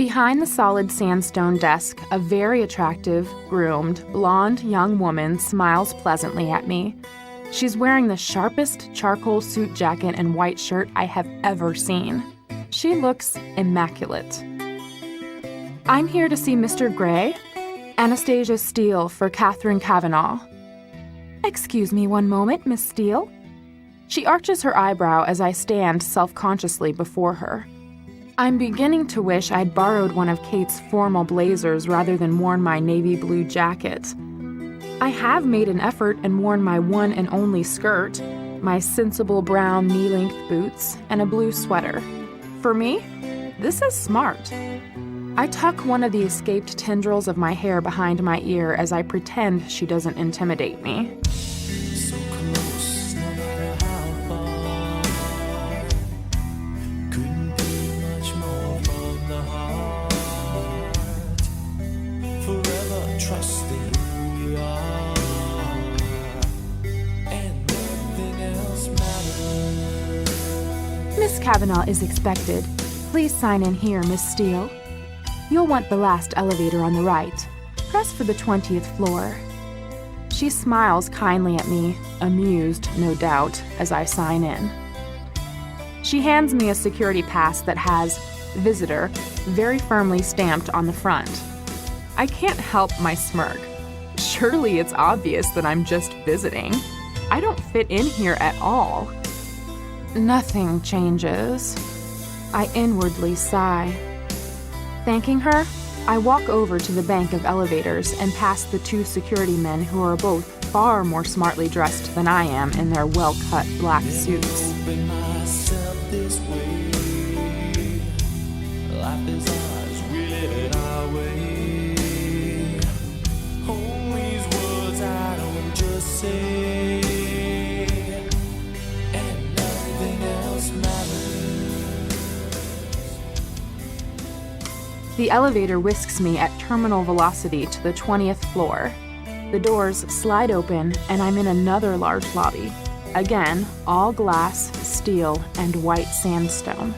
Behind the solid sandstone desk, a very attractive, groomed, blonde young woman smiles pleasantly at me. She's wearing the sharpest charcoal suit jacket and white shirt I have ever seen. She looks immaculate. "I'm here to see Mr. Gray. Anastasia Steele for Catherine Kavanaugh." "Excuse me one moment, Miss Steele." She arches her eyebrow as I stand self-consciously before her. I'm beginning to wish I'd borrowed one of Kate's formal blazers rather than worn my navy blue jacket. I have made an effort and worn my one and only skirt, my sensible brown knee-length boots, and a blue sweater. For me, this is smart. I tuck one of the escaped tendrils of my hair behind my ear as I pretend she doesn't intimidate me. So close, no matter how far. Couldn't be much more from the heart. Forever trusting who we are, and nothing else matters. Miss Kavanaugh is expected. Please sign in here, Miss Steele. You'll want the last elevator on the right. Press for the 20th floor. She smiles kindly at me, amused, no doubt, as I sign in. She hands me a security pass that has "Visitor" very firmly stamped on the front. I can't help my smirk. Surely it's obvious that I'm just visiting. I don't fit in here at all. Nothing changes. I inwardly sigh. Thanking her, I walk over to the bank of elevators and past the two security men who are both far more smartly dressed than I am in their well-cut black suits. Open myself this way. Life is ours, we live it our way. Hold these words I don't just say, and nothing else matters. The elevator whisks me at terminal velocity to the 20th floor. The doors slide open and I'm in another large lobby. Again, all glass, steel, and white sandstone.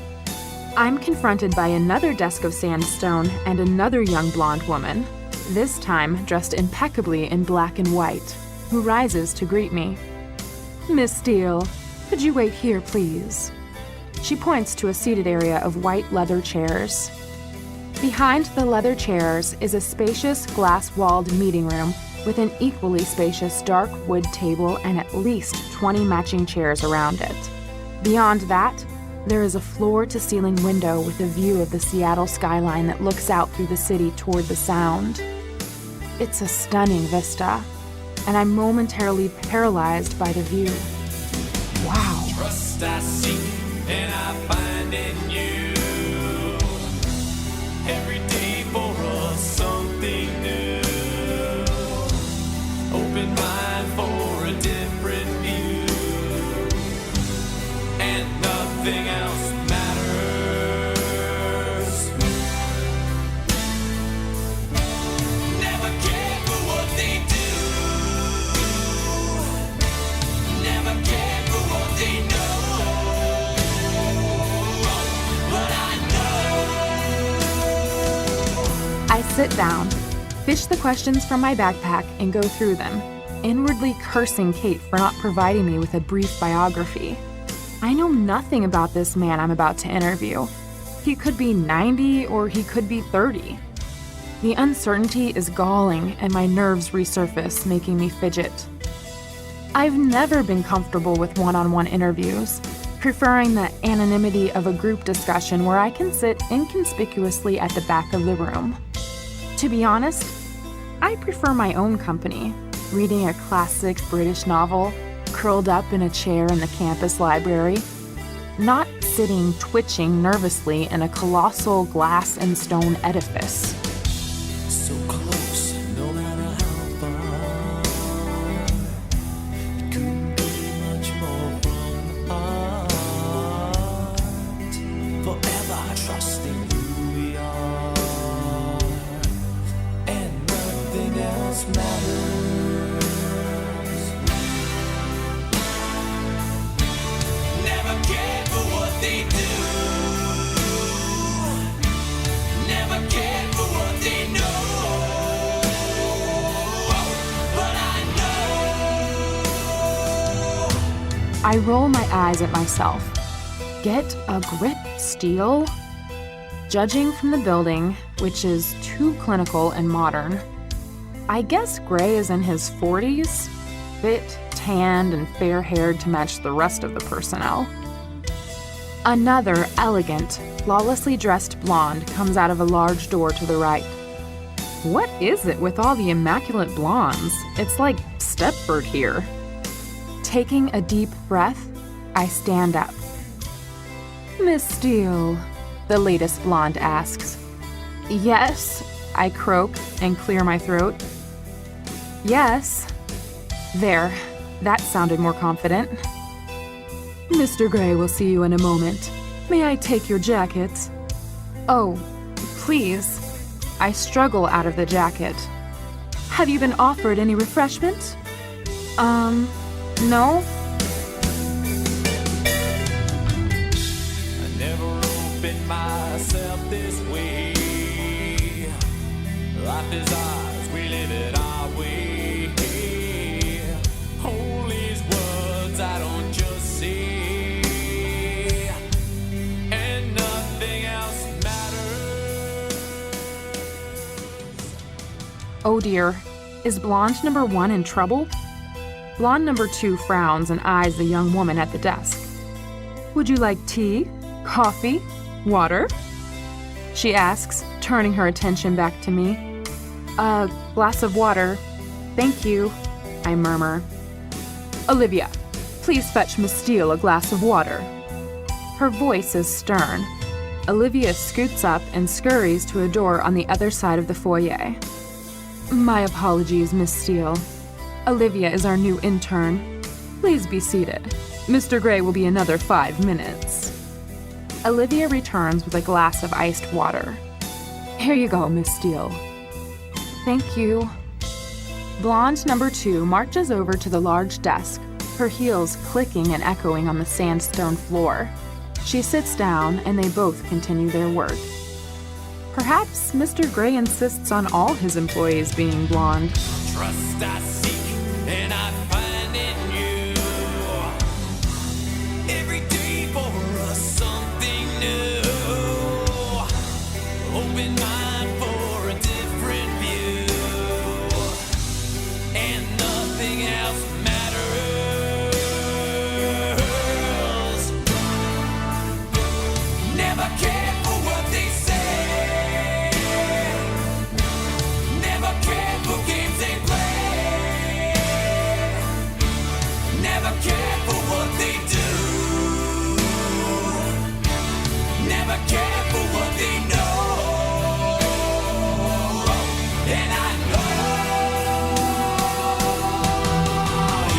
I'm confronted by another desk of sandstone and another young blonde woman, this time dressed impeccably in black and white, who rises to greet me. "Miss Steele, could you wait here, please?" She points to a seated area of white leather chairs. Behind the leather chairs is a spacious glass-walled meeting room with an equally spacious dark wood table and at least 20 matching chairs around it. Beyond that, there is a floor-to-ceiling window with a view of the Seattle skyline that looks out through the city toward the Sound. It's a stunning vista, and I'm momentarily paralyzed by the view. Wow. Trust I seek and I find in you. Every day for us something new. Open mind for a different view, and nothing else matters. Never care for what they do. Never care for what they know. But I know. I sit down, fish the questions from my backpack, and go through them, inwardly cursing Kate for not providing me with a brief biography. I know nothing about this man I'm about to interview. He could be 90 or he could be 30. The uncertainty is galling and my nerves resurface, making me fidget. I've never been comfortable with one-on-one interviews, preferring the anonymity of a group discussion where I can sit inconspicuously at the back of the room. To be honest, I prefer my own company, reading a classic British novel, curled up in a chair in the campus library, not sitting twitching nervously in a colossal glass and stone edifice. So close, no matter how far. It couldn't be much more from the heart. Forever trusting who we are, and nothing else matters. Never care for what they do. Never I roll my eyes at myself. Get a grip, Steele. Judging from the building, which is too clinical and modern, I guess Gray is in his 40s, fit, tanned, and fair-haired to match the rest of the personnel. Another elegant, flawlessly dressed blonde comes out of a large door to the right. What is it with all the immaculate blondes? It's like Stepford here. Taking a deep breath, I stand up. Miss Steele, the latest blonde asks. Yes, I croak and clear my throat. Yes. There, that sounded more confident. Mr. Gray will see you in a moment. May I take your jacket? Oh, please. I struggle out of the jacket. Have you been offered any refreshment? No? I never opened myself this way. Life is ours, we live it our way. All these words I don't just say, and nothing else matters. Oh dear, is blonde number 1 in trouble? Blonde number 2 frowns and eyes the young woman at the desk. Would you like tea, coffee, water? She asks, turning her attention back to me. A glass of water. Thank you, I murmur. Olivia, please fetch Miss Steele a glass of water. Her voice is stern. Olivia scoots up and scurries to a door on the other side of the foyer. My apologies, Miss Steele. Olivia is our new intern. Please be seated. Mr. Gray will be another 5 minutes. Olivia returns with a glass of iced water. Here you go, Miss Steele. Thank you. Blonde number 2 marches over to the large desk, her heels clicking and echoing on the sandstone floor. She sits down and they both continue their work. Perhaps Mr. Gray insists on all his employees being blonde. Trust I seek and I find in you. Every day for us something new. Open mind for a different view, and nothing else matters. Never care for what they say. Never care for games they play. Never care for what they do. Never care for what they know. And I know,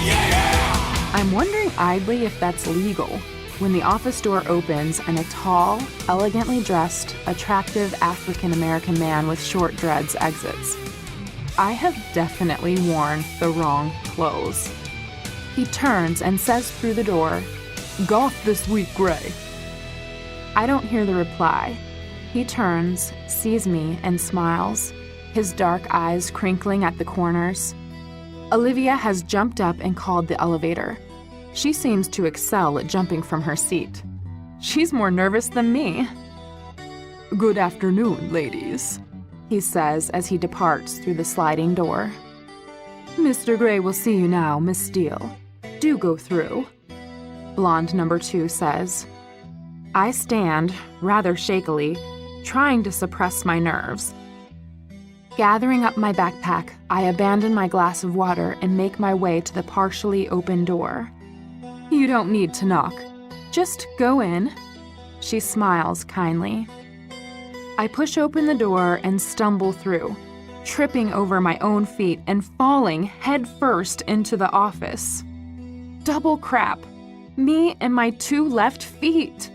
yeah. I'm wondering idly if that's legal when the office door opens and a tall, elegantly dressed, attractive African-American man with short dreads exits. I have definitely worn the wrong clothes. He turns and says through the door, "Golf this week, Gray." I don't hear the reply. He turns, sees me, and smiles, his dark eyes crinkling at the corners. Olivia has jumped up and called the elevator. She seems to excel at jumping from her seat. She's more nervous than me. "Good afternoon, ladies," he says as he departs through the sliding door. "Mr. Gray will see you now, Miss Steele. Do go through," blonde number 2 says. I stand, rather shakily, trying to suppress my nerves. Gathering up my backpack, I abandon my glass of water and make my way to the partially open door. "You don't need to knock. Just go in." She smiles kindly. I push open the door and stumble through, tripping over my own feet and falling headfirst into the office. Double crap. Me and my 2 left feet.